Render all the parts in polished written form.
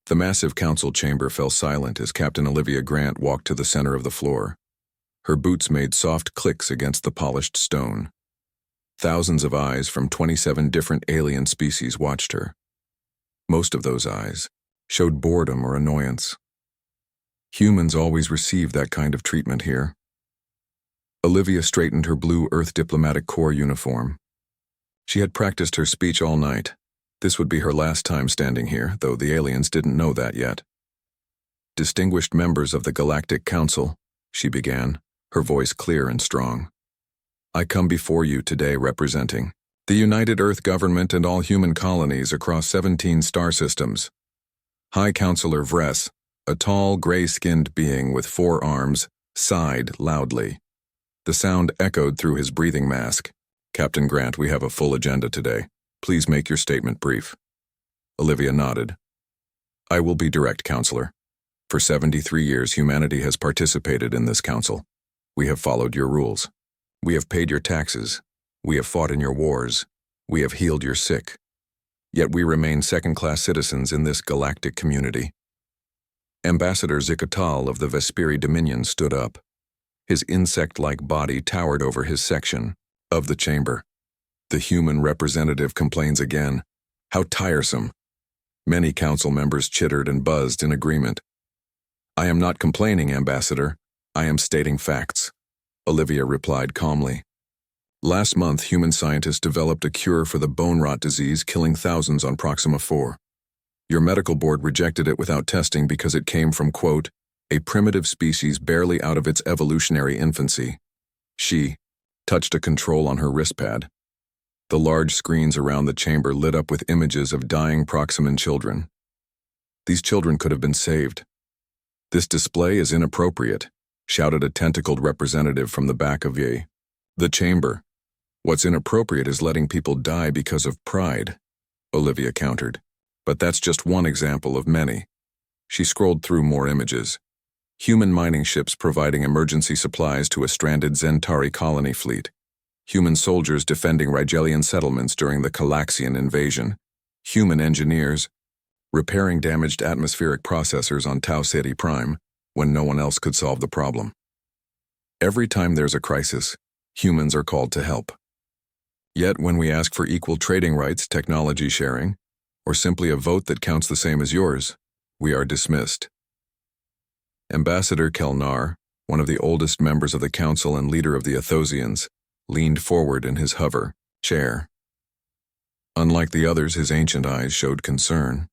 The massive council chamber fell silent as Captain Olivia Grant walked to the center of the floor. Her boots made soft clicks against the polished stone. Thousands of eyes from 27 different alien species watched her. Most of those eyes showed boredom or annoyance. Humans always receive that kind of treatment here. Olivia straightened her blue Earth Diplomatic Corps uniform. She had practiced her speech all night. This would be her last time standing here, though the aliens didn't know that yet. "Distinguished members of the Galactic Council," she began, her voice clear and strong. "I come before you today representing the United Earth Government and all human colonies across 17 star systems. High Counselor Vress, a tall, gray-skinned being with 4 arms, sighed loudly. The sound echoed through his breathing mask. "Captain Grant, we have a full agenda today. Please make your statement brief." Olivia nodded. "I will be direct, Counselor. For 73 years, humanity has participated in this council. We have followed your rules. We have paid your taxes. We have fought in your wars. We have healed your sick. Yet we remain second-class citizens in this galactic community." Ambassador Zikatal of the Vesperi Dominion stood up. His insect-like body towered over his section of the chamber. The human representative complains again. How tiresome. Many council members chittered and buzzed in agreement. "I am not complaining, Ambassador. I am stating facts," Olivia replied calmly. "Last month, human scientists developed a cure for the bone rot disease killing thousands on Proxima 4. Your medical board rejected it without testing because it came from, quote, a primitive species barely out of its evolutionary infancy." She touched a control on her wristpad. The large screens around the chamber lit up with images of dying Proximan children. These children could have been saved. "This display is inappropriate," shouted a tentacled representative from the back of the chamber. "What's inappropriate is letting people die because of pride," Olivia countered. "But that's just one example of many." She scrolled through more images. Human mining ships providing emergency supplies to a stranded Zentari colony fleet. Human soldiers defending Rigelian settlements during the Calaxian invasion. Human engineers repairing damaged atmospheric processors on Tau Ceti Prime when no one else could solve the problem. Every time there's a crisis, humans are called to help. Yet when we ask for equal trading rights, technology sharing, or simply a vote that counts the same as yours, we are dismissed. Ambassador Kelnar, one of the oldest members of the council and leader of the Athosians, leaned forward in his hover chair. Unlike the others, his ancient eyes showed concern.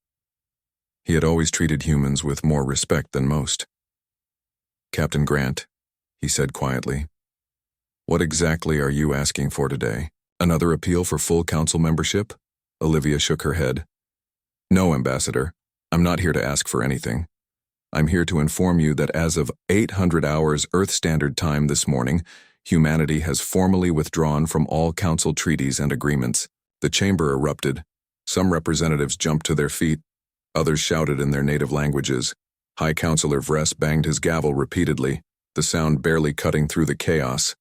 He had always treated humans with more respect than most. "Captain Grant," he said quietly, "what exactly are you asking for today? Another appeal for full council membership?" Olivia shook her head. "No, Ambassador. I'm not here to ask for anything. I'm here to inform you that as of 800 hours Earth Standard Time this morning, humanity has formally withdrawn from all council treaties and agreements." The chamber erupted. Some representatives jumped to their feet. Others shouted in their native languages. High Counselor Vress banged his gavel repeatedly, the sound barely cutting through the chaos.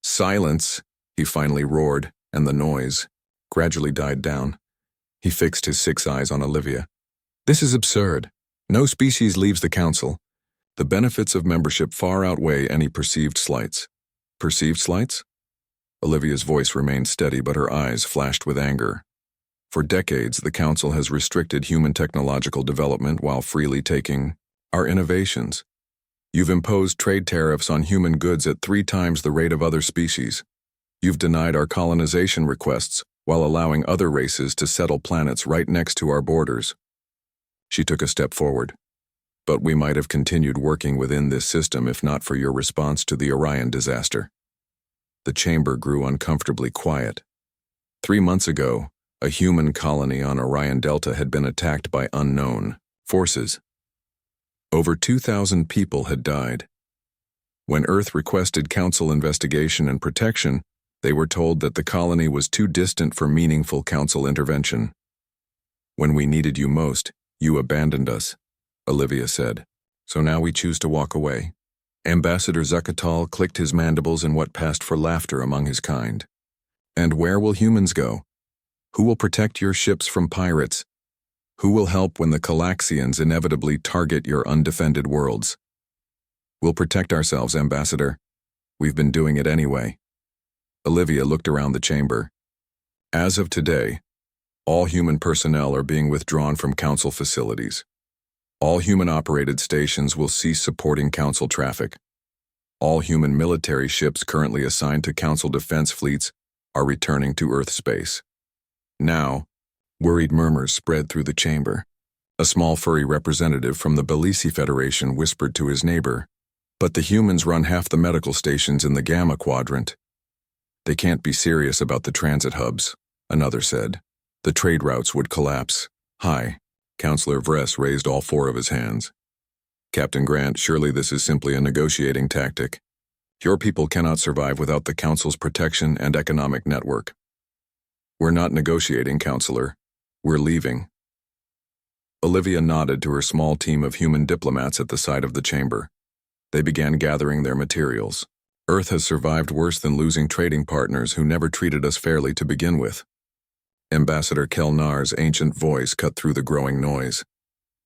"Silence," he finally roared, and the noise gradually died down. He fixed his 6 eyes on Olivia. "This is absurd. No species leaves the council. The benefits of membership far outweigh any perceived slights." "Perceived slights?" Olivia's voice remained steady, but her eyes flashed with anger. "For decades, the council has restricted human technological development while freely taking our innovations. You've imposed trade tariffs on human goods at 3 times the rate of other species. You've denied our colonization requests while allowing other races to settle planets right next to our borders." She took a step forward. "But we might have continued working within this system if not for your response to the Orion disaster." The chamber grew uncomfortably quiet. 3 months ago, a human colony on Orion Delta had been attacked by unknown forces. Over 2,000 people had died. When Earth requested council investigation and protection, they were told that the colony was too distant for meaningful council intervention. "When we needed you most, you abandoned us," Olivia said. "So now we choose to walk away." Ambassador Zuccatal clicked his mandibles in what passed for laughter among his kind. "And where will humans go? Who will protect your ships from pirates? Who will help when the Calaxians inevitably target your undefended worlds? We'll protect ourselves, Ambassador. We've been doing it anyway. Olivia looked around the chamber. As of today, all human personnel are being withdrawn from Council facilities. All human-operated stations will cease supporting Council traffic. All human military ships currently assigned to Council defense fleets are returning to Earth space. Now, worried murmurs spread through the chamber. A small furry representative from the Belisi Federation whispered to his neighbor, "But the humans run half the medical stations in the Gamma Quadrant. They can't be serious about the transit hubs," another said. "The trade routes would collapse." "Hi." Counselor Vress raised all four of his hands. "Captain Grant, surely this is simply a negotiating tactic. Your people cannot survive without the Council's protection and economic network." "We're not negotiating, Counselor. We're leaving." Olivia nodded to her small team of human diplomats at the side of the chamber. They began gathering their materials. Earth has survived worse than losing trading partners who never treated us fairly to begin with. Ambassador Kelnar's ancient voice cut through the growing noise.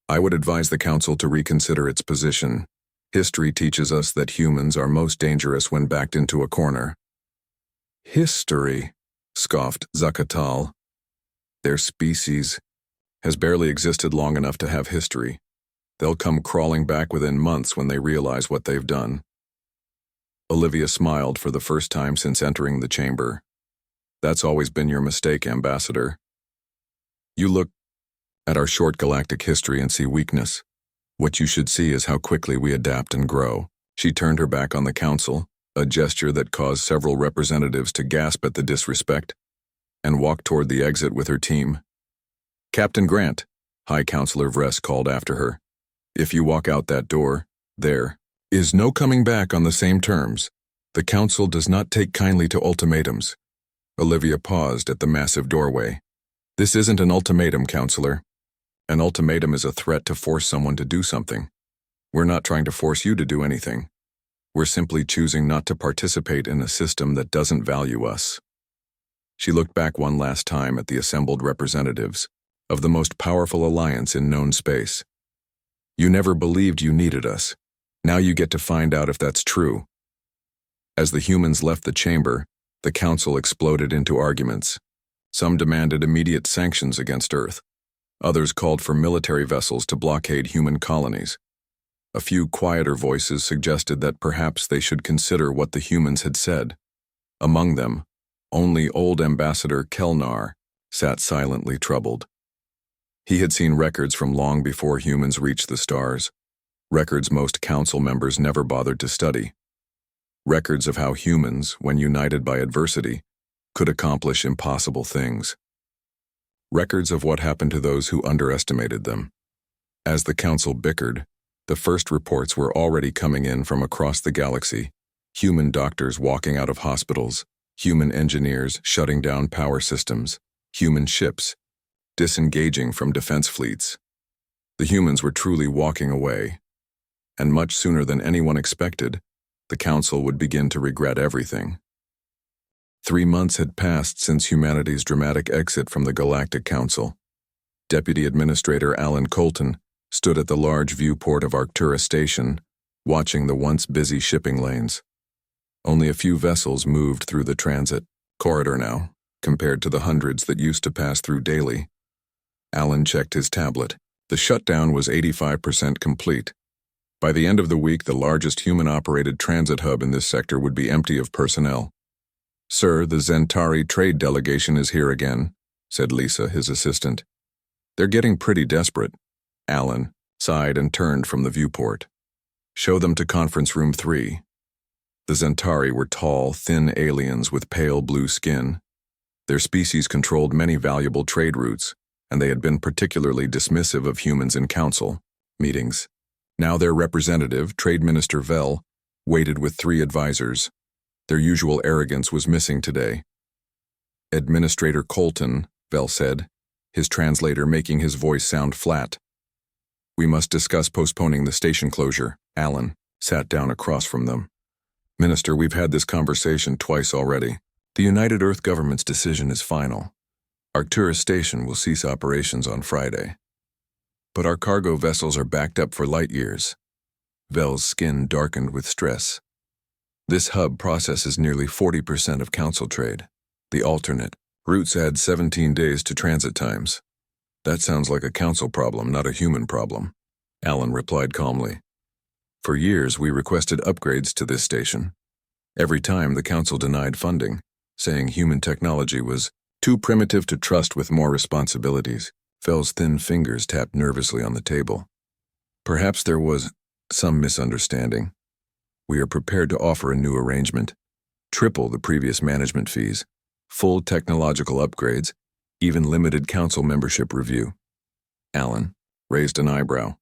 "I would advise the Council to reconsider its position. History teaches us that humans are most dangerous when backed into a corner." "History," scoffed Zakatal. "Their species has barely existed long enough to have history. They'll come crawling back within months when they realize what they've done." Olivia smiled for the first time since entering the chamber. "That's always been your mistake, Ambassador. You look at our short galactic history and see weakness. What you should see is how quickly we adapt and grow." She turned her back on the Council, a gesture that caused several representatives to gasp at the disrespect, and walked toward the exit with her team. "Captain Grant," High Counselor Vress called after her. "If you walk out that door, there is no coming back on the same terms. The Council does not take kindly to ultimatums." Olivia paused at the massive doorway. "This isn't an ultimatum, Counselor. An ultimatum is a threat to force someone to do something. We're not trying to force you to do anything. We're simply choosing not to participate in a system that doesn't value us." She looked back one last time at the assembled representatives of the most powerful alliance in known space. "You never believed you needed us. Now you get to find out if that's true." As the humans left the chamber, the Council exploded into arguments. Some demanded immediate sanctions against Earth. Others called for military vessels to blockade human colonies. A few quieter voices suggested that perhaps they should consider what the humans had said. Among them, only old Ambassador Kelnar sat silently troubled. He had seen records from long before humans reached the stars, records most Council members never bothered to study. Records of how humans, when united by adversity, could accomplish impossible things. Records of what happened to those who underestimated them. As the Council bickered, the first reports were already coming in from across the galaxy. Human doctors walking out of hospitals, human engineers shutting down power systems, human ships disengaging from defense fleets. The humans were truly walking away, and much sooner than anyone expected, the Council would begin to regret everything. 3 months had passed since humanity's dramatic exit from the Galactic Council. Deputy Administrator Alan Colton stood at the large viewport of Arcturus Station, watching the once busy shipping lanes. Only a few vessels moved through the transit corridor now, compared to the hundreds that used to pass through daily. Alan checked his tablet. The shutdown was 85% complete. By the end of the week, the largest human-operated transit hub in this sector would be empty of personnel. "Sir, the Zentari trade delegation is here again," said Lisa, his assistant. "They're getting pretty desperate." Alan sighed and turned from the viewport. "Show them to conference room 3. The Zentari were tall, thin aliens with pale blue skin. Their species controlled many valuable trade routes, and they had been particularly dismissive of humans in council meetings. Now their representative, Trade Minister Vell, waited with 3 advisors. Their usual arrogance was missing today. "Administrator Colton," Vell said, his translator making his voice sound flat. "We must discuss postponing the station closure." Alan sat down across from them. "Minister, we've had this conversation twice already. The United Earth government's decision is final. Arcturus Station will cease operations on Friday. But our cargo vessels are backed up for light years. Vel's skin darkened with stress. This hub processes nearly 40% of council trade. The alternate routes add 17 days to transit times. That sounds like a council problem, not a human problem, Alan replied calmly. For years, we requested upgrades to this station. Every time, the council denied funding, saying human technology was too primitive to trust with more responsibilities. Vel's thin fingers tapped nervously on the table. Perhaps there was some misunderstanding. We are prepared to offer a new arrangement. Triple the previous management fees, full technological upgrades, even limited council membership review. Alan raised an eyebrow.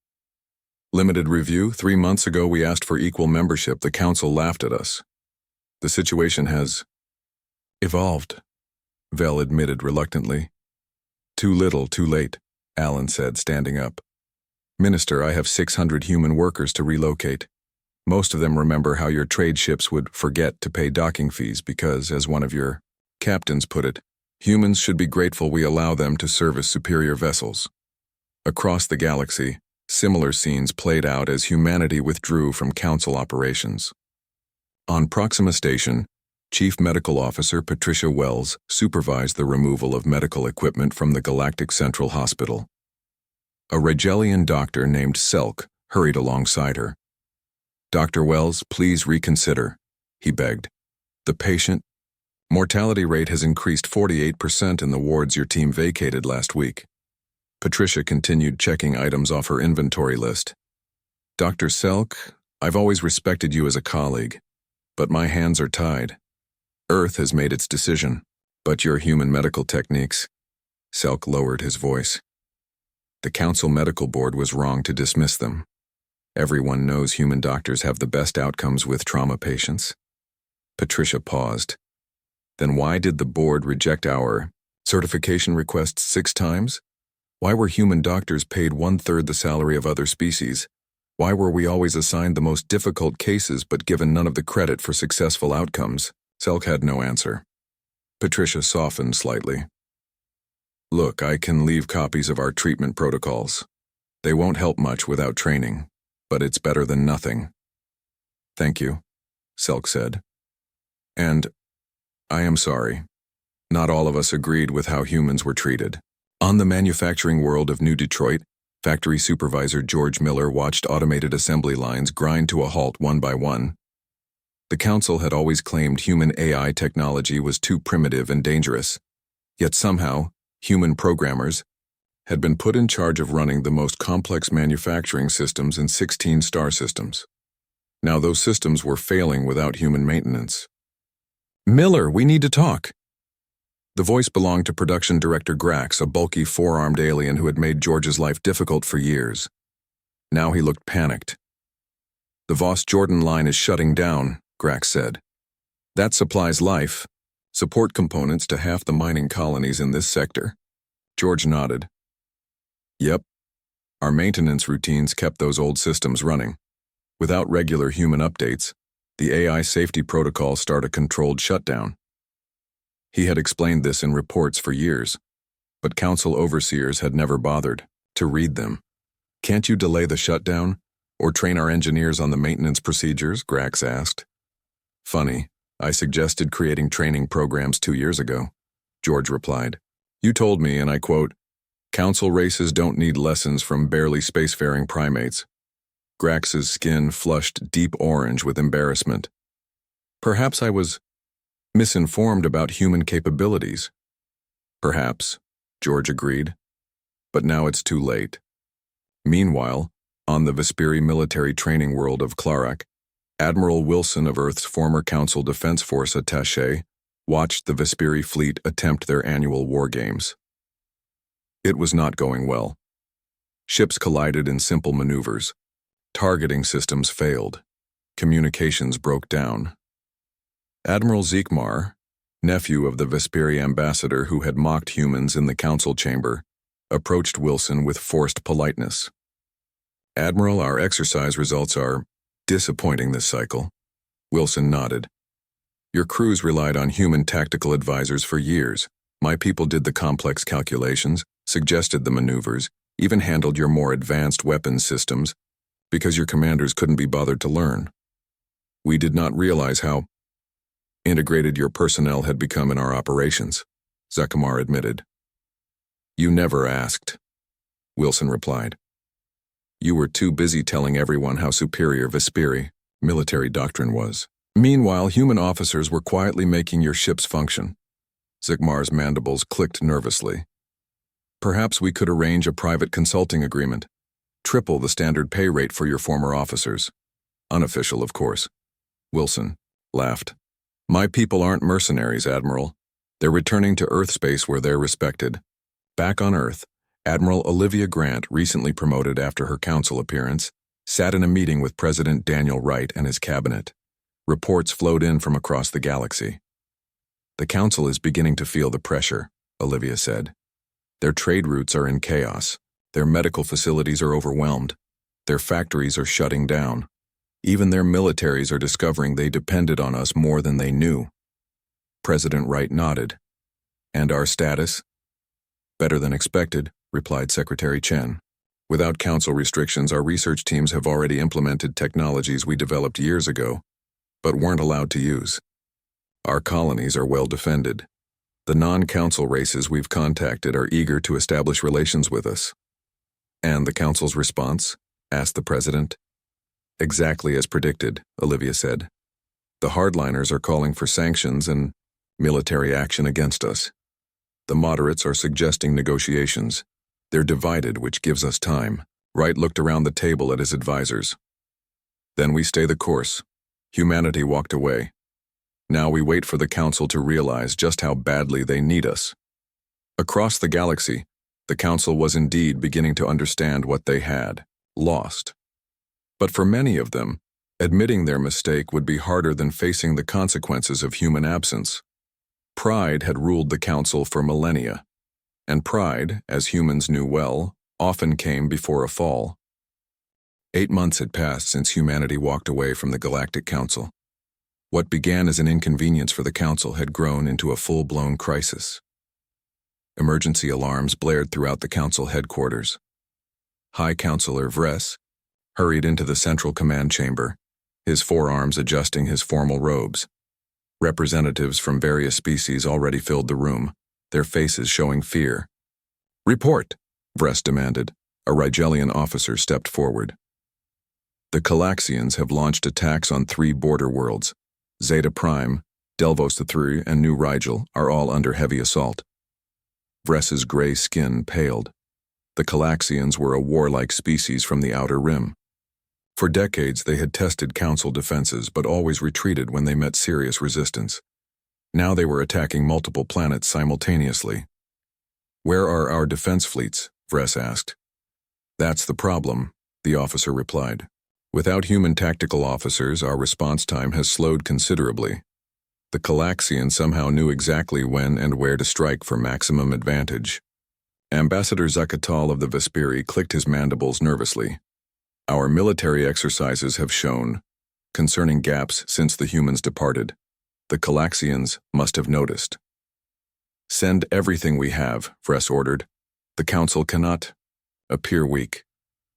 Limited review? 3 months ago we asked for equal membership. The council laughed at us. The situation has evolved, Vel admitted reluctantly. Too little, too late, Alan said, standing up. Minister, I have 600 human workers to relocate. Most of them remember how your trade ships would forget to pay docking fees because, as one of your captains put it, humans should be grateful we allow them to service superior vessels. Across the galaxy, similar scenes played out as humanity withdrew from council operations. On Proxima Station, Chief Medical Officer Patricia Wells supervised the removal of medical equipment from the Galactic Central Hospital. A Regelian doctor named Selk hurried alongside her. Dr. Wells, please reconsider, he begged. The patient mortality rate has increased 48% in the wards your team vacated last week. Patricia continued checking items off her inventory list. Dr. Selk, I've always respected you as a colleague, but my hands are tied. Earth has made its decision, but your human medical techniques. Selk lowered his voice. The Council Medical Board was wrong to dismiss them. Everyone knows human doctors have the best outcomes with trauma patients. Patricia paused. Then why did the board reject our certification requests 6 times? Why were human doctors paid 1/3 the salary of other species? Why were we always assigned the most difficult cases but given none of the credit for successful outcomes? Selk had no answer. Patricia softened slightly. Look, I can leave copies of our treatment protocols. They won't help much without training, but it's better than nothing. Thank you, Selk said. And I am sorry. Not all of us agreed with how humans were treated. On the manufacturing world of New Detroit, factory supervisor George Miller watched automated assembly lines grind to a halt one by one. The council had always claimed human AI technology was too primitive and dangerous, yet somehow, human programmers had been put in charge of running the most complex manufacturing systems in 16 star systems. Now those systems were failing without human maintenance. Miller, we need to talk. The voice belonged to production director Grax, a bulky 4-armed alien who had made George's life difficult for years. Now he looked panicked. The Voss Jordan line is shutting down, Grax said. That supplies life, support components to half the mining colonies in this sector. George nodded. Yep. Our maintenance routines kept those old systems running. Without regular human updates, the AI safety protocols start a controlled shutdown. He had explained this in reports for years, but council overseers had never bothered to read them. Can't you delay the shutdown, or train our engineers on the maintenance procedures? Grax asked. Funny, I suggested creating training programs 2 years ago, George replied. You told me, and I quote, council races don't need lessons from barely spacefaring primates. Grax's skin flushed deep orange with embarrassment. Perhaps I was misinformed about human capabilities. Perhaps, George agreed. But now it's too late. Meanwhile, on the Vesperi military training world of Klarak, Admiral Wilson of Earth's former Council Defense Force attaché watched the Vesperi fleet attempt their annual war games. It was not going well. Ships collided in simple maneuvers. Targeting systems failed. Communications broke down. Admiral Zeekmar, nephew of the Vesperi ambassador who had mocked humans in the council chamber, approached Wilson with forced politeness. Admiral, our exercise results are disappointing this cycle. Wilson nodded. Your crews relied on human tactical advisors for years. My people did the complex calculations, suggested the maneuvers, even handled your more advanced weapons systems because your commanders couldn't be bothered to learn. We did not realize how integrated your personnel had become in our operations, Zekamar admitted. You never asked, Wilson replied. You were too busy telling everyone how superior Vesperi military doctrine was. Meanwhile, human officers were quietly making your ships function. Zekemar's mandibles clicked nervously. Perhaps we could arrange a private consulting agreement. Triple the standard pay rate for your former officers. Unofficial, of course. Wilson laughed. My people aren't mercenaries, Admiral. They're returning to Earth space where they're respected. Back on Earth, Admiral Olivia Grant, recently promoted after her council appearance, sat in a meeting with President Daniel Wright and his cabinet. Reports flowed in from across the galaxy. The council is beginning to feel the pressure, Olivia said. Their trade routes are in chaos. Their medical facilities are overwhelmed. Their factories are shutting down. Even their militaries are discovering they depended on us more than they knew. President Wright nodded. And our status? Better than expected, replied Secretary Chen. Without council restrictions, our research teams have already implemented technologies we developed years ago, but weren't allowed to use. Our colonies are well defended. The non-council races we've contacted are eager to establish relations with us. And the council's response? Asked the president. Exactly as predicted, Olivia said. The hardliners are calling for sanctions and military action against us. The moderates are suggesting negotiations. They're divided, which gives us time. Wright looked around the table at his advisors. Then we stay the course. Humanity walked away. Now we wait for the council to realize just how badly they need us. Across the galaxy, the council was indeed beginning to understand what they had lost. But for many of them, admitting their mistake would be harder than facing the consequences of human absence. Pride had ruled the council for millennia, and pride, as humans knew well, often came before a fall. 8 months had passed since humanity walked away from the Galactic Council. What began as an inconvenience for the council had grown into a full-blown crisis. Emergency alarms blared throughout the council headquarters. High Counselor Vress hurried into the central command chamber, his forearms adjusting his formal robes. Representatives from various species already filled the room, their faces showing fear. Report, Vress demanded. A Rigelian officer stepped forward. The Calaxians have launched attacks on 3 border worlds. Zeta Prime, Delvos III, and New Rigel are all under heavy assault. Vress's gray skin paled. The Calaxians were a warlike species from the Outer Rim. For decades they had tested council defenses but always retreated when they met serious resistance. Now they were attacking multiple planets simultaneously. Where are our defense fleets? Vress asked. That's the problem, the officer replied. Without human tactical officers, our response time has slowed considerably. The Calaxians somehow knew exactly when and where to strike for maximum advantage. Ambassador Zakatal of the Vesperi clicked his mandibles nervously. Our military exercises have shown concerning gaps since the humans departed. The Calaxians must have noticed. Send everything we have, Vress ordered. The council cannot appear weak.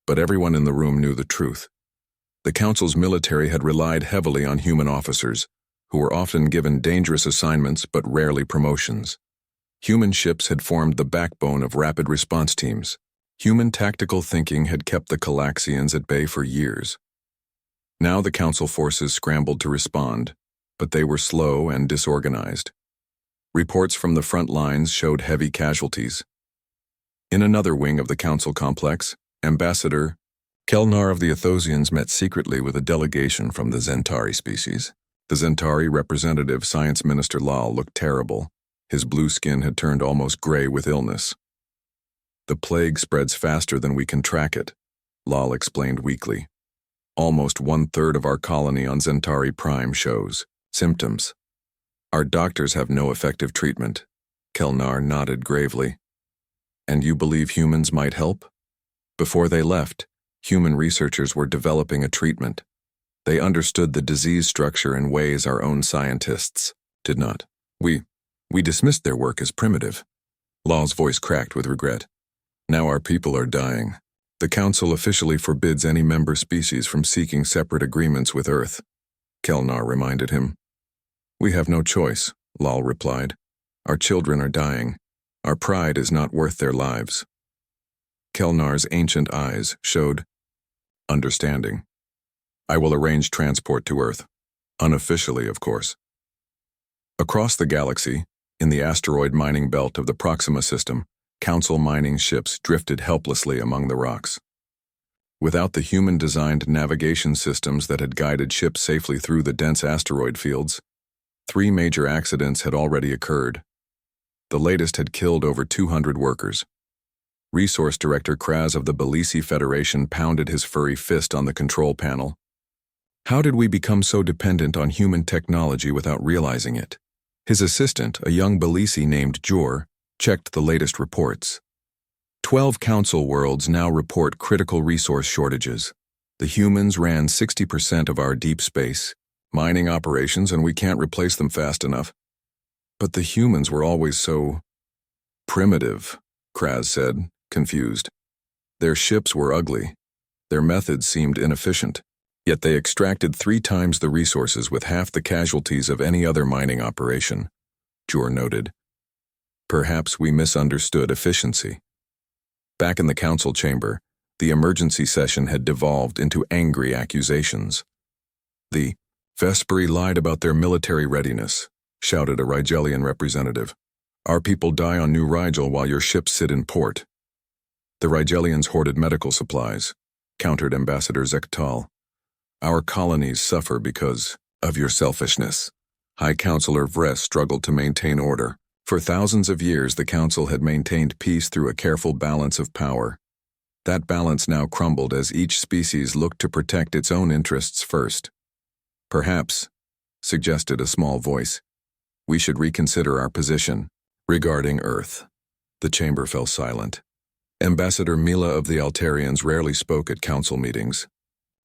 But everyone in the room knew the truth. The council's military had relied heavily on human officers, who were often given dangerous assignments but rarely promotions. Human ships had formed the backbone of rapid response teams. Human tactical thinking had kept the Calaxians at bay for years. Now the council forces scrambled to respond, but they were slow and disorganized. Reports from the front lines showed heavy casualties. In another wing of the council complex, Ambassador Kelnar of the Athosians met secretly with a delegation from the Zentari species. The Zentari representative, Science Minister Lal, looked terrible. His blue skin had turned almost gray with illness. The plague spreads faster than we can track it, Lal explained weakly. Almost 1/3 of our colony on Zentari Prime shows symptoms. Our doctors have no effective treatment. Kelnar nodded gravely. And you believe humans might help? Before they left, human researchers were developing a treatment. They understood the disease structure in ways our own scientists did not. We dismissed their work as primitive. Lal's voice cracked with regret. Now our people are dying. The Council officially forbids any member species from seeking separate agreements with Earth, Kelnar reminded him. We have no choice, Lal replied. Our children are dying. Our pride is not worth their lives. Kelnar's ancient eyes showed understanding. I will arrange transport to Earth. Unofficially, of course. Across the galaxy, in the asteroid mining belt of the Proxima system, Council mining ships drifted helplessly among the rocks. Without the human-designed navigation systems that had guided ships safely through the dense asteroid fields, 3 major accidents had already occurred. The latest had killed over 200 workers. Resource Director Kraz of the Belisi Federation pounded his furry fist on the control panel. How did we become so dependent on human technology without realizing it? His assistant, a young Belisi named Jor, checked the latest reports. 12 Council worlds now report critical resource shortages. The humans ran 60% of our deep space mining operations, and we can't replace them fast enough. But the humans were always so primitive, Kraz said, confused. Their ships were ugly. Their methods seemed inefficient. Yet they extracted 3 times the resources with half the casualties of any other mining operation, Jor noted. Perhaps we misunderstood efficiency. Back in the Council chamber, the emergency session had devolved into angry accusations. The Vesperi lied about their military readiness, shouted a Rigelian representative. Our people die on New Rigel while your ships sit in port. The Rigelians hoarded medical supplies, countered Ambassador Zektal. Our colonies suffer because of your selfishness. High Counselor Vres struggled to maintain order. For thousands of years, the Council had maintained peace through a careful balance of power. That balance now crumbled as each species looked to protect its own interests first. Perhaps, suggested a small voice, we should reconsider our position regarding Earth. The chamber fell silent. Ambassador Mila of the Altarians rarely spoke at council meetings.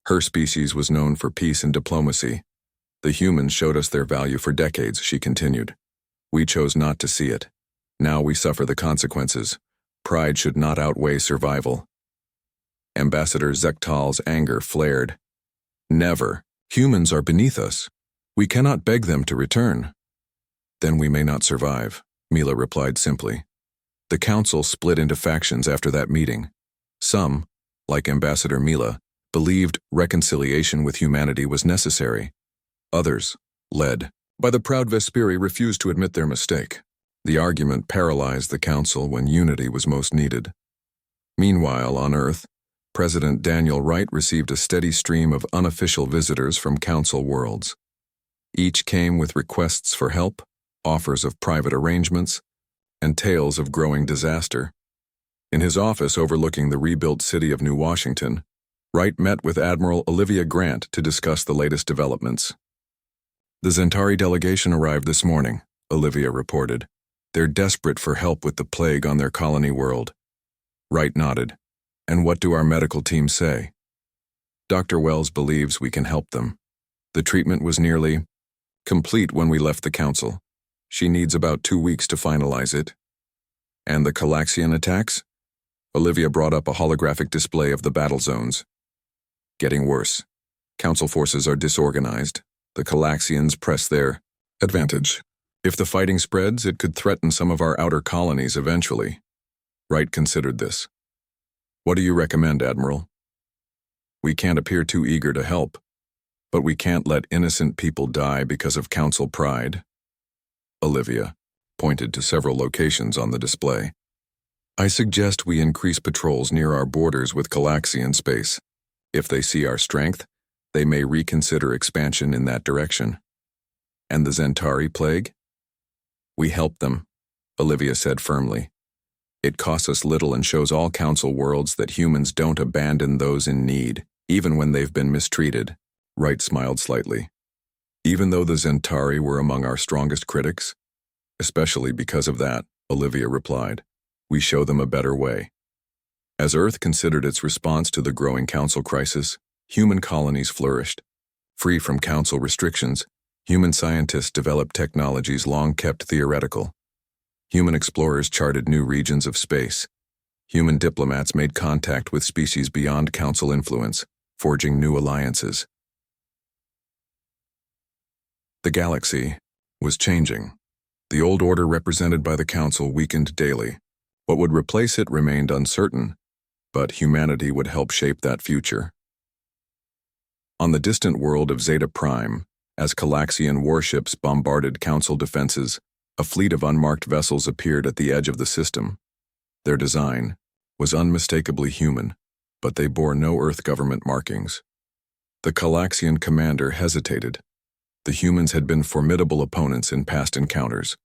Her species was known for peace and diplomacy. The humans showed us their value for decades, she continued. We chose not to see it. Now we suffer the consequences. Pride should not outweigh survival. Ambassador Zektal's anger flared. Never. Humans are beneath us. We cannot beg them to return. Then we may not survive, Mila replied simply. The council split into factions after that meeting. Some, like Ambassador Mila, believed reconciliation with humanity was necessary. Others, led by the proud Vesperi, refused to admit their mistake. The argument paralyzed the council when unity was most needed. Meanwhile, on Earth, President Daniel Wright received a steady stream of unofficial visitors from council worlds. Each came with requests for help, offers of private arrangements, and tales of growing disaster. In his office overlooking the rebuilt city of New Washington, Wright met with Admiral Olivia Grant to discuss the latest developments. The Zentari delegation arrived this morning, Olivia reported. They're desperate for help with the plague on their colony world. Wright nodded. And what do our medical team say? Dr. Wells believes we can help them. The treatment was nearly complete when we left the council. She needs about 2 weeks to finalize it. And the Calaxian attacks? Olivia brought up a holographic display of the battle zones. Getting worse. Council forces are disorganized. The Calaxians press their advantage. If the fighting spreads, it could threaten some of our outer colonies eventually. Wright considered this. What do you recommend, Admiral? We can't appear too eager to help, but we can't let innocent people die because of council pride. Olivia pointed to several locations on the display. I suggest we increase patrols near our borders with Calaxian space. If they see our strength, they may reconsider expansion in that direction. And the Zentari plague? We help them, Olivia said firmly. It costs us little and shows all council worlds that humans don't abandon those in need, even when they've been mistreated. Wright smiled slightly. Even though the Zentari were among our strongest critics? Especially because of that, Olivia replied. We show them a better way. As Earth considered its response to the growing council crisis, human colonies flourished. Free from council restrictions, human scientists developed technologies long kept theoretical. Human explorers charted new regions of space. Human diplomats made contact with species beyond Council influence, forging new alliances. The galaxy was changing. The old order represented by the Council weakened daily. What would replace it remained uncertain, but humanity would help shape that future. On the distant world of Zeta Prime, as Calaxian warships bombarded Council defenses, a fleet of unmarked vessels appeared at the edge of the system. Their design was unmistakably human, but they bore no Earth government markings. The Calaxian commander hesitated. The humans had been formidable opponents in past encounters.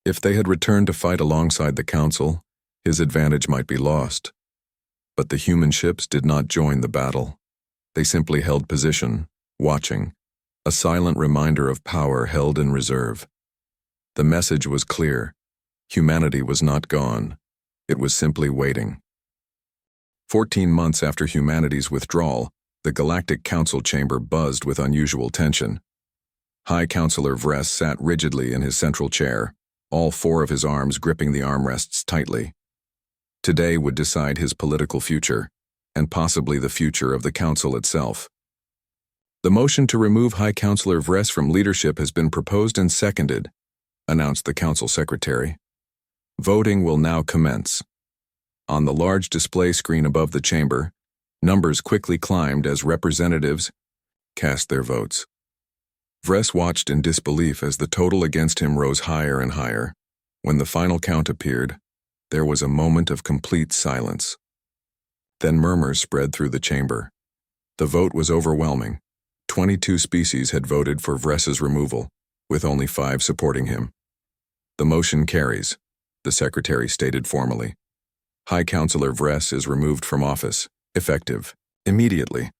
If they had returned to fight alongside the Council, his advantage might be lost. But the human ships did not join the battle. They simply held position, watching, a silent reminder of power held in reserve. The message was clear. Humanity was not gone. It was simply waiting. 14 months after humanity's withdrawal, the Galactic Council chamber buzzed with unusual tension. High Counselor Vress sat rigidly in his central chair, all four of his arms gripping the armrests tightly. Today would decide his political future, and possibly the future of the Council itself. The motion to remove High Counselor Vress from leadership has been proposed and seconded, announced the Council Secretary. Voting will now commence. On the large display screen above the chamber, numbers quickly climbed as representatives cast their votes. Vress watched in disbelief as the total against him rose higher and higher. When the final count appeared, there was a moment of complete silence. Then murmurs spread through the chamber. The vote was overwhelming. 22 species had voted for Vress's removal, with only 5 supporting him. The motion carries, the Secretary stated formally. High Counselor Vress is removed from office, effective immediately.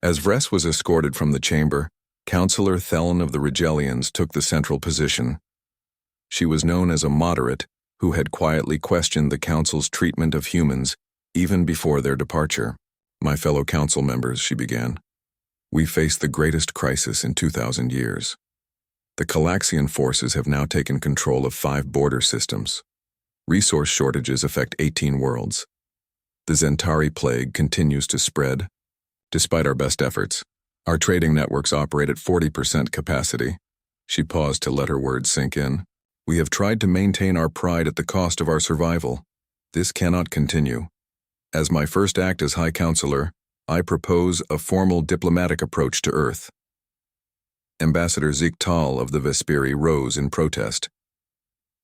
As Vress was escorted from the chamber, Counselor Thelen of the Rigelians took the central position. She was known as a moderate who had quietly questioned the Council's treatment of humans even before their departure. My fellow Council members, she began, we face the greatest crisis in 2,000 years. The Calaxian forces have now taken control of 5 border systems. Resource shortages affect 18 worlds. The Zentari plague continues to spread. Despite our best efforts, our trading networks operate at 40% capacity. She paused to let her words sink in. We have tried to maintain our pride at the cost of our survival. This cannot continue. As my first act as High Counselor, I propose a formal diplomatic approach to Earth. Ambassador Ziktal of the Vesperi rose in protest.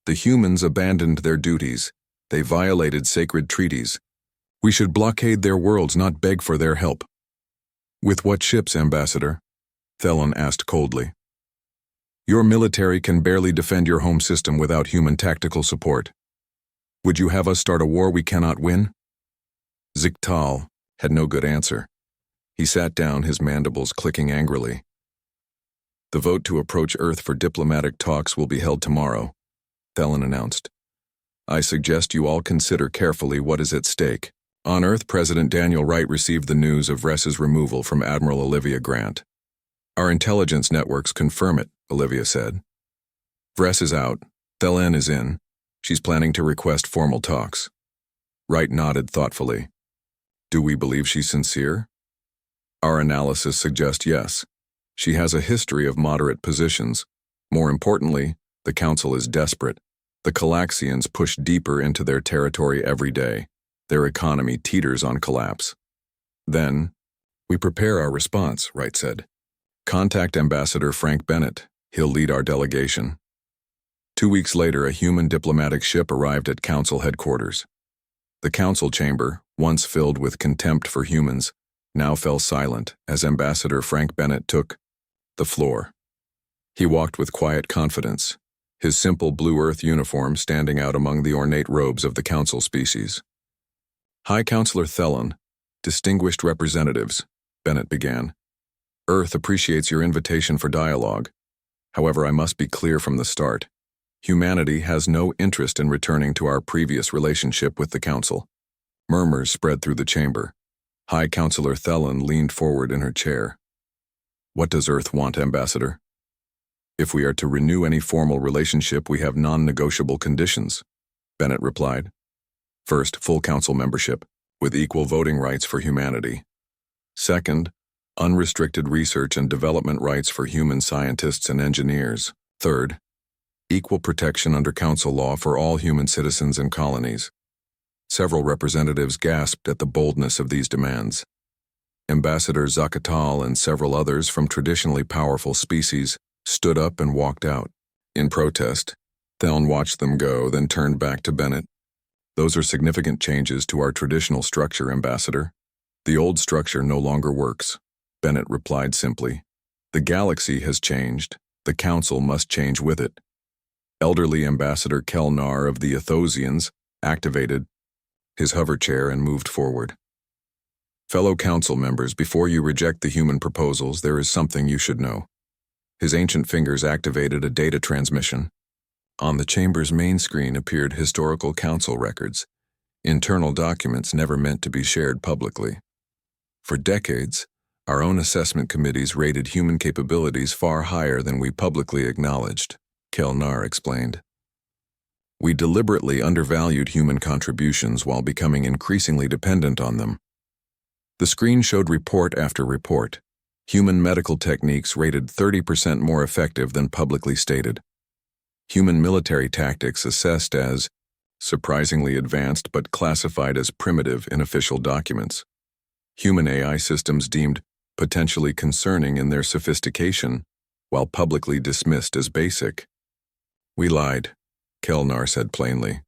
The humans abandoned their duties. They violated sacred treaties. We should blockade their worlds, not beg for their help. With what ships, Ambassador? Thelen asked coldly. Your military can barely defend your home system without human tactical support. Would you have us start a war we cannot win? Ziktal had no good answer. He sat down, his mandibles clicking angrily. The vote to approach Earth for diplomatic talks will be held tomorrow, Thelen announced. I suggest you all consider carefully what is at stake. On Earth, President Daniel Wright received the news of Vress's removal from Admiral Olivia Grant. Our intelligence networks confirm it, Olivia said. Vress is out. Thelen is in. She's planning to request formal talks. Wright nodded thoughtfully. Do we believe she's sincere? Our analysis suggests yes. She has a history of moderate positions. More importantly, the Council is desperate. The Calaxians push deeper into their territory every day. Their economy teeters on collapse. Then, we prepare our response, Wright said. Contact Ambassador Frank Bennett. He'll lead our delegation. 2 weeks later, a human diplomatic ship arrived at Council headquarters. The Council chamber, once filled with contempt for humans, now fell silent as Ambassador Frank Bennett took the floor. He walked with quiet confidence, his simple blue Earth uniform standing out among the ornate robes of the Council species. High Counselor Thelen, distinguished representatives, Bennett began. Earth appreciates your invitation for dialogue. However, I must be clear from the start. Humanity has no interest in returning to our previous relationship with the Council. Murmurs spread through the chamber. High Counselor Thelen leaned forward in her chair. What does Earth want, Ambassador? If we are to renew any formal relationship, we have non-negotiable conditions, Bennett replied. First, full council membership, with equal voting rights for humanity. Second, unrestricted research and development rights for human scientists and engineers. Third, equal protection under council law for all human citizens and colonies. Several representatives gasped at the boldness of these demands. Ambassador Zakatal and several others from traditionally powerful species stood up and walked out. In protest, Theln watched them go, then turned back to Bennett. "Those are significant changes to our traditional structure, Ambassador. The old structure no longer works," Bennett replied simply. "The galaxy has changed. The Council must change with it." Elderly Ambassador Kelnar of the Athosians activated his hover chair and moved forward. "Fellow council members, before you reject the human proposals, there is something you should know." His ancient fingers activated a data transmission. On the chamber's main screen appeared historical council records, internal documents never meant to be shared publicly. For decades, our own assessment committees rated human capabilities far higher than we publicly acknowledged, Kelnar explained. "We deliberately undervalued human contributions while becoming increasingly dependent on them." The screen showed report after report. Human medical techniques rated 30% more effective than publicly stated. Human military tactics assessed as surprisingly advanced but classified as primitive in official documents. Human AI systems deemed potentially concerning in their sophistication, while publicly dismissed as basic. "We lied," Kelnar said plainly.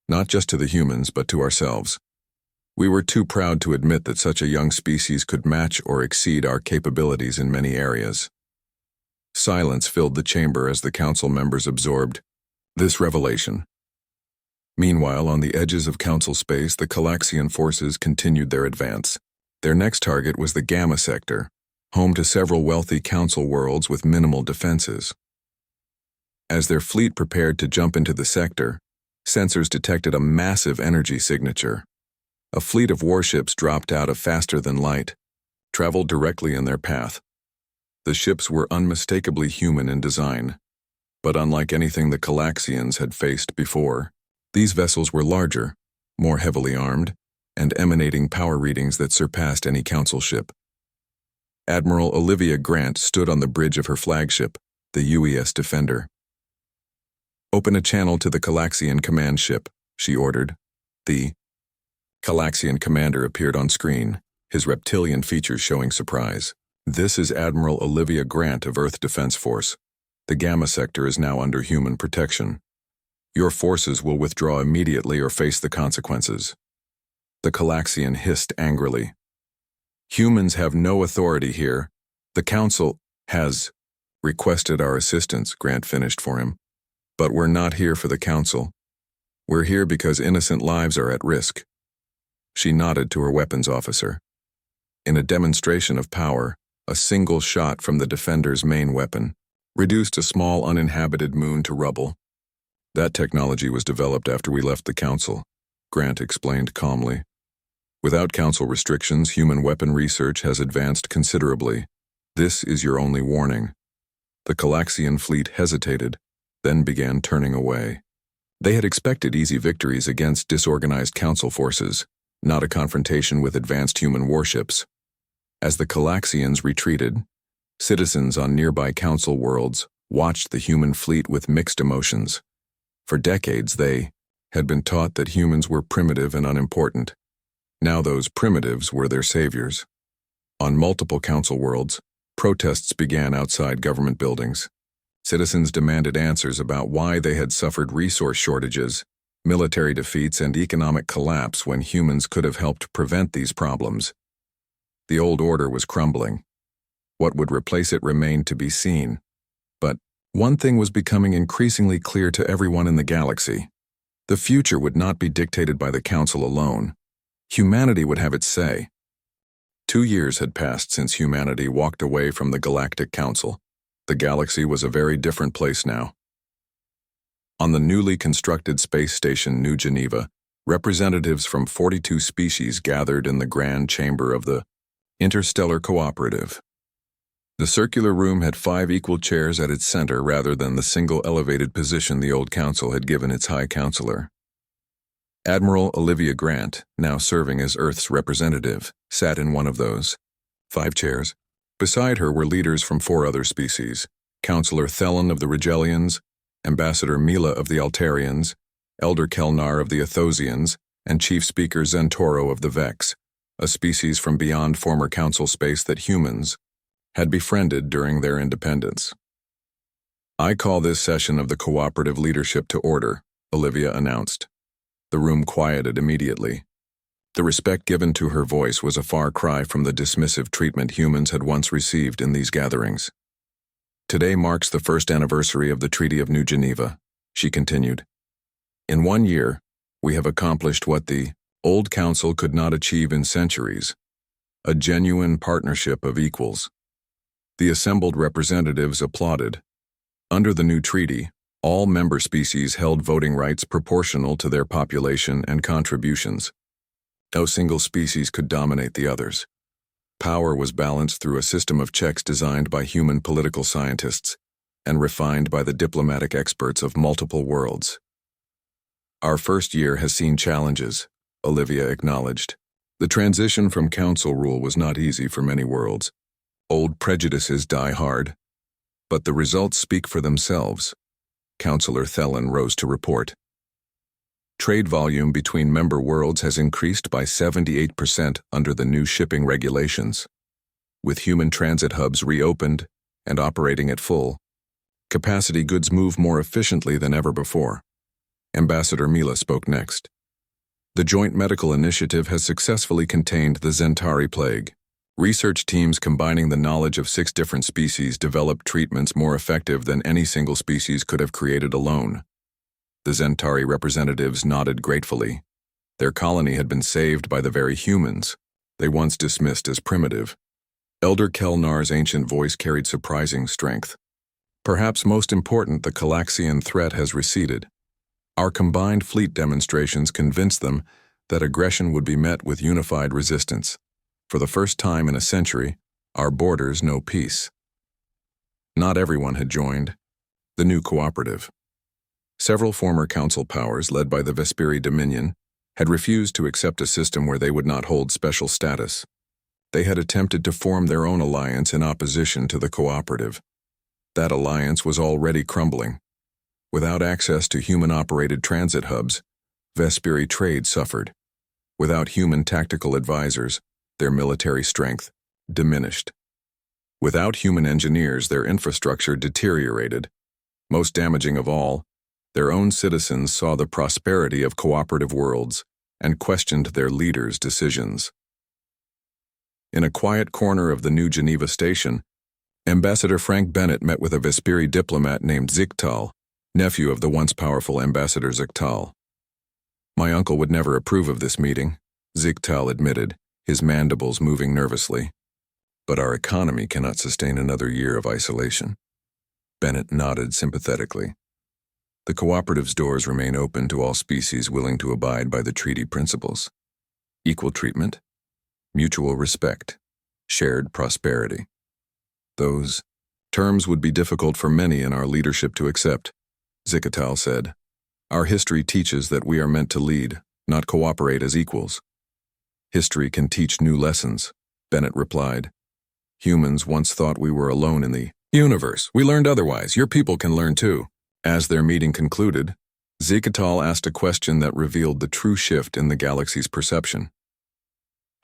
"Not just to the humans, but to ourselves. We were too proud to admit that such a young species could match or exceed our capabilities in many areas." Silence filled the chamber as the council members absorbed this revelation. Meanwhile, on the edges of council space, the Calaxian forces continued their advance. Their next target was the Gamma sector, home to several wealthy council worlds with minimal defenses. As their fleet prepared to jump into the sector, sensors detected a massive energy signature. A fleet of warships dropped out of faster than light, traveled directly in their path. The ships were unmistakably human in design, but unlike anything the Calaxians had faced before, these vessels were larger, more heavily armed, and emanating power readings that surpassed any council ship. Admiral Olivia Grant stood on the bridge of her flagship, the UES Defender. "Open a channel to the Calaxian command ship," she ordered. The Calaxian commander appeared on screen, his reptilian features showing surprise. "This is Admiral Olivia Grant of Earth Defense Force. The Gamma sector is now under human protection. Your forces will withdraw immediately or face the consequences." The Calaxian hissed angrily. "Humans have no authority here. The Council has requested our assistance," Grant finished for him. "But we're not here for the Council. We're here because innocent lives are at risk." She nodded to her weapons officer. In a demonstration of power, a single shot from the Defender's main weapon reduced a small uninhabited moon to rubble. "That technology was developed after we left the Council," Grant explained calmly. "Without Council restrictions, human weapon research has advanced considerably. This is your only warning." The Calaxian fleet hesitated, then began turning away. They had expected easy victories against disorganized Council forces, not a confrontation with advanced human warships. As the Calaxians retreated, citizens on nearby Council worlds watched the human fleet with mixed emotions. For decades they had been taught that humans were primitive and unimportant. Now those primitives were their saviors. On multiple Council worlds, protests began outside government buildings. Citizens demanded answers about why they had suffered resource shortages, military defeats, and economic collapse when humans could have helped prevent these problems. The old order was crumbling. What would replace it remained to be seen. But one thing was becoming increasingly clear to everyone in the galaxy. The future would not be dictated by the Council alone. Humanity would have its say. 2 years had passed since humanity walked away from the Galactic Council. The galaxy was a very different place now. On the newly constructed space station New Geneva, representatives from 42 species gathered in the grand chamber of the Interstellar Cooperative. The circular room had 5 equal chairs at its center rather than the single elevated position the old council had given its high counselor. Admiral Olivia Grant, now serving as Earth's representative, sat in one of those 5 chairs. Beside her were leaders from 4 other species: Counselor Thelen of the Rigelians, Ambassador Mila of the Altarians, Elder Kelnar of the Athosians, and Chief Speaker Zentoro of the Vex, a species from beyond former council space that humans had befriended during their independence. "I call this session of the cooperative leadership to order," Olivia announced. The room quieted immediately. The respect given to her voice was a far cry from the dismissive treatment humans had once received in these gatherings. "Today marks the first anniversary of the Treaty of New Geneva," she continued. "In 1 year, we have accomplished what the Old Council could not achieve in centuries: a genuine partnership of equals." The assembled representatives applauded. Under the new treaty, all member species held voting rights proportional to their population and contributions. No single species could dominate the others. Power was balanced through a system of checks designed by human political scientists and refined by the diplomatic experts of multiple worlds. "Our first year has seen challenges," Olivia acknowledged. "The transition from council rule was not easy for many worlds. Old prejudices die hard, but the results speak for themselves." Counselor Thelen rose to report. "Trade volume between member worlds has increased by 78% under the new shipping regulations. With human transit hubs reopened and operating at full capacity, goods move more efficiently than ever before." Ambassador Mila spoke next. "The Joint Medical Initiative has successfully contained the Zentari plague. Research teams combining the knowledge of 6 different species developed treatments more effective than any single species could have created alone." The Zentari representatives nodded gratefully. Their colony had been saved by the very humans they once dismissed as primitive. Elder Kelnar's ancient voice carried surprising strength. "Perhaps most important, the Calaxian threat has receded. Our combined fleet demonstrations convinced them that aggression would be met with unified resistance. For the first time in a century, our borders know peace." Not everyone had joined the new cooperative. Several former council powers, led by the Vesperi Dominion, had refused to accept a system where they would not hold special status. They had attempted to form their own alliance in opposition to the cooperative. That alliance was already crumbling. Without access to human-operated transit hubs, Vesperi trade suffered. Without human tactical advisors, their military strength diminished. Without human engineers, their infrastructure deteriorated. Most damaging of all, their own citizens saw the prosperity of cooperative worlds and questioned their leaders' decisions. In a quiet corner of the New Geneva station, Ambassador Frank Bennett met with a Vesperi diplomat named Ziktal, nephew of the once powerful Ambassador Ziktal. "My uncle would never approve of this meeting," Ziktal admitted, his mandibles moving nervously. "But our economy cannot sustain another year of isolation." Bennett nodded sympathetically. "The cooperative's doors remain open to all species willing to abide by the treaty principles: equal treatment, mutual respect, shared prosperity. Those terms would be difficult for many in our leadership to accept," Zikatal said. "Our history teaches that we are meant to lead, not cooperate as equals." "History can teach new lessons," Bennett replied. "Humans once thought we were alone in the universe. We learned otherwise. Your people can learn too." As their meeting concluded, Zikatal asked a question that revealed the true shift in the galaxy's perception.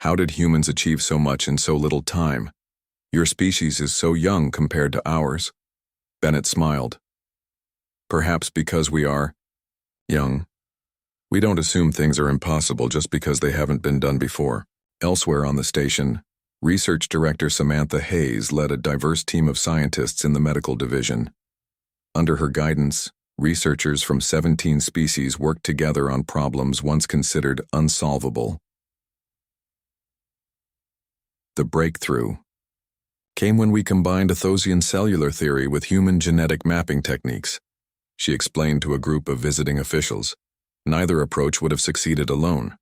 "How did humans achieve so much in so little time? Your species is so young compared to ours." Bennett smiled. "Perhaps because we are young. We don't assume things are impossible just because they haven't been done before." Elsewhere on the station, Research Director Samantha Hayes led a diverse team of scientists in the medical division. Under her guidance, researchers from 17 species worked together on problems once considered unsolvable. The breakthrough came when we combined Athosian cellular theory with human genetic mapping techniques, she explained to a group of visiting officials. Neither approach would have succeeded alone.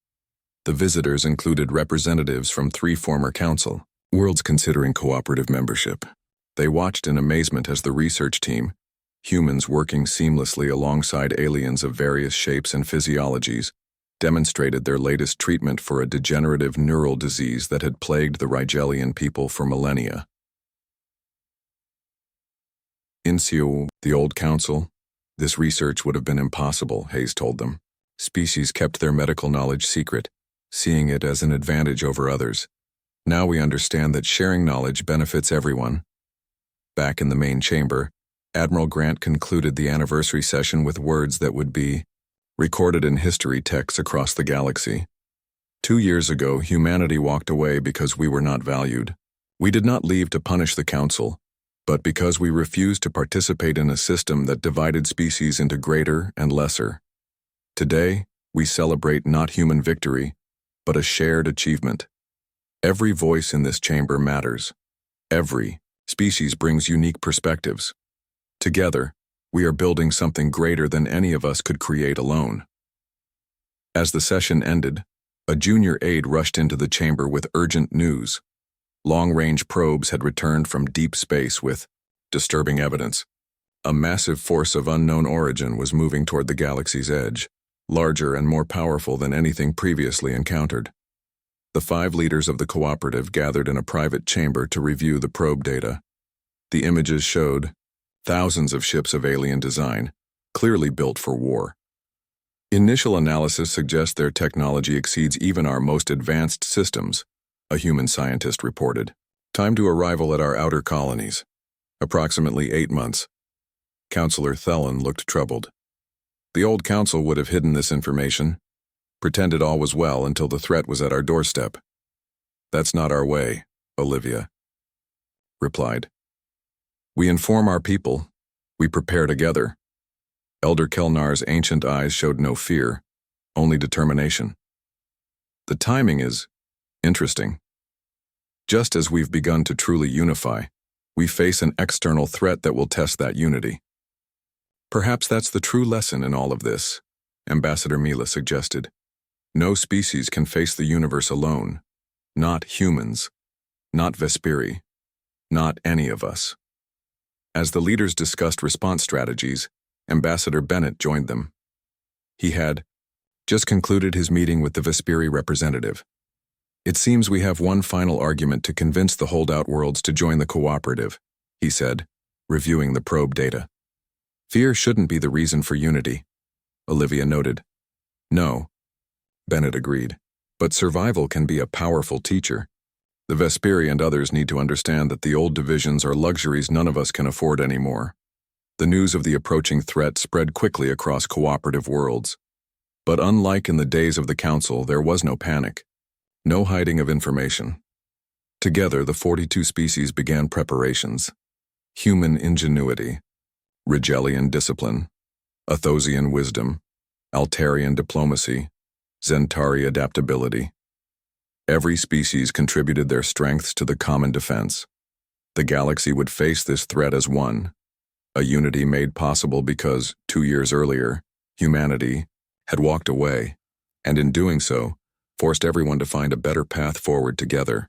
The visitors included representatives from 3 former council worlds considering cooperative membership. They watched in amazement as the research team, humans working seamlessly alongside aliens of various shapes and physiologies, demonstrated their latest treatment for a degenerative neural disease that had plagued the Rigelian people for millennia. In Seoul, the old council, this research would have been impossible, Hayes told them. Species kept their medical knowledge secret, seeing it as an advantage over others. Now we understand that sharing knowledge benefits everyone. Back in the main chamber, Admiral Grant concluded the anniversary session with words that would be recorded in history texts across the galaxy. 2 years ago, humanity walked away because we were not valued. We did not leave to punish the Council, but because we refused to participate in a system that divided species into greater and lesser. Today, we celebrate not human victory, but a shared achievement. Every voice in this chamber matters. Every species brings unique perspectives. Together, we are building something greater than any of us could create alone. As the session ended, a junior aide rushed into the chamber with urgent news. Long-range probes had returned from deep space with disturbing evidence. A massive force of unknown origin was moving toward the galaxy's edge, larger and more powerful than anything previously encountered. The 5 leaders of the cooperative gathered in a private chamber to review the probe data. The images showed thousands of ships of alien design, clearly built for war. Initial analysis suggests their technology exceeds even our most advanced systems, a human scientist reported. Time to arrival at our outer colonies. Approximately 8 months. Counselor Thelen looked troubled. The old council would have hidden this information, pretended all was well until the threat was at our doorstep. That's not our way, Olivia replied. We inform our people. We prepare together. Elder Kelnar's ancient eyes showed no fear, only determination. The timing is interesting. Just as we've begun to truly unify, we face an external threat that will test that unity. Perhaps that's the true lesson in all of this, Ambassador Mila suggested. No species can face the universe alone. Not humans. Not Vesperi. Not any of us. As the leaders discussed response strategies, Ambassador Bennett joined them. He had just concluded his meeting with the Vesperi representative. It seems we have one final argument to convince the holdout worlds to join the cooperative, he said, reviewing the probe data. Fear shouldn't be the reason for unity, Olivia noted. No, Bennett agreed, but survival can be a powerful teacher. The Vesperi and others need to understand that the old divisions are luxuries none of us can afford anymore. The news of the approaching threat spread quickly across cooperative worlds. But unlike in the days of the Council, there was no panic. No hiding of information. Together, the 42 species began preparations. Human ingenuity, Rigelian discipline, Athosian wisdom, Altarian diplomacy, Zentari adaptability. Every species contributed their strengths to the common defense. The galaxy would face this threat as one, a unity made possible because, 2 years earlier, humanity had walked away, and in doing so, forced everyone to find a better path forward together.